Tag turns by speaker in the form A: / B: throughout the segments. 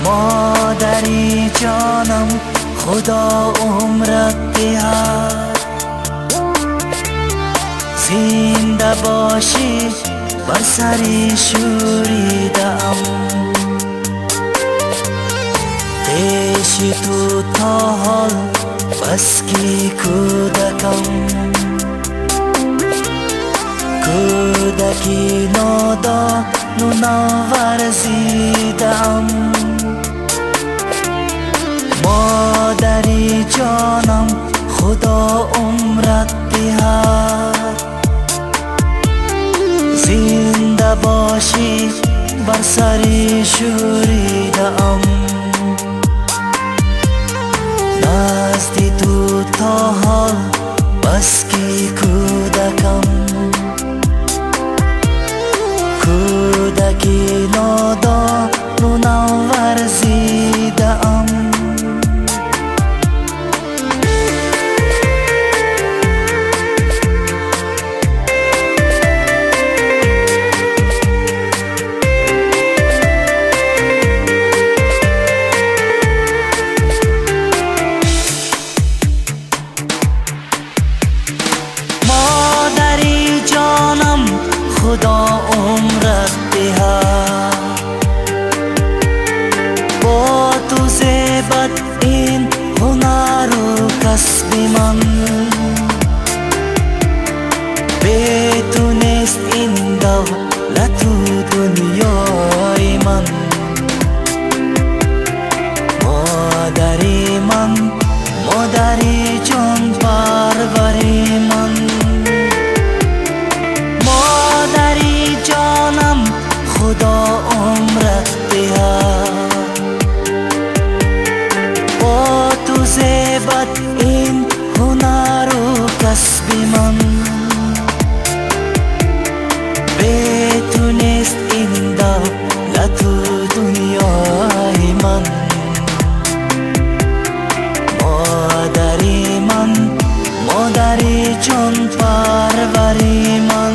A: مادری جانم خدا عمرت دهد، زنده باشی بر سری شوریدم. پیش تو تا حال بس کی کودکم، کودکی نادان و نورزیدم. مادری جانم خدا عمرت دهد، زنده باشی بر سری شوریدم. نزد تو تا حال بس کی کودکم، کودکی نادان و نورزیدم. خدا عمرت دهد، با تو زیبت این هنر و کسب من. به تو نیست این دولت و دنیای من. مادری من، مادری جان پروری من. خدا عمرت دهد، با تو زیبت این هنر و کسب من. به تو نیست این دولت و دنیای من. مادری من، مادری جان پروری من.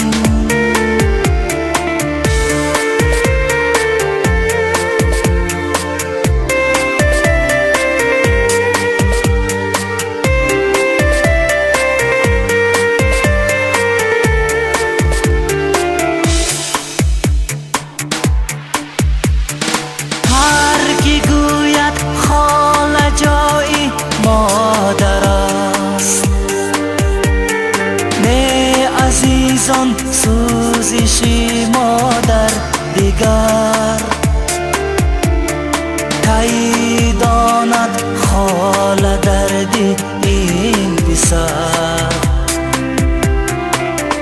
A: جای مادر است، نه عزیزان سوزشی مادر دیگر. کی داند خال دردی این پسر،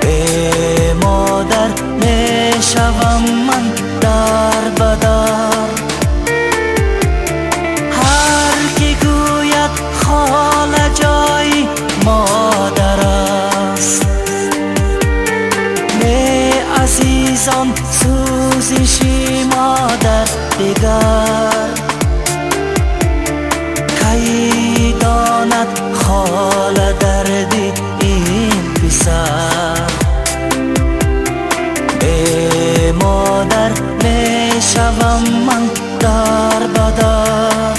A: به مادر میشوم من در بدر. خال جای مادر است، نه عزیزان سوزشی مادر دیگر. کی داند خال دردی این پسر، به مادر میشوم من در بدر.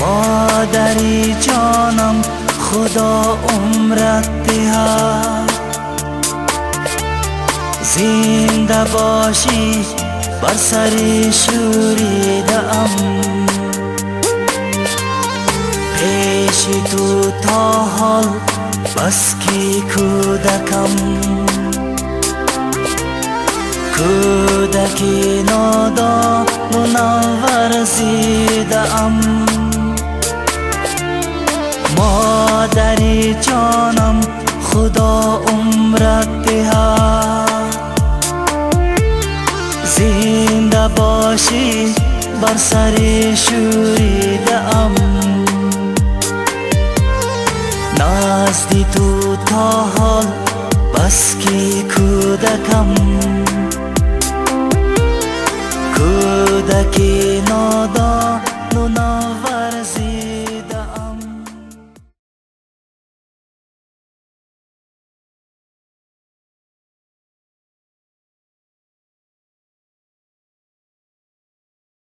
A: مادری جانم خدا عمرت دهد، زنده باشی بر سری شوریدم. پیش تو تا حال بس کی کودکم، کودکی نادان و نورزیدم. مادری جانم خدا عمرت دهد، زنده باشی بر سری شوریدم. نزد تو تا حال بس کی کودکم، کودکی نادان و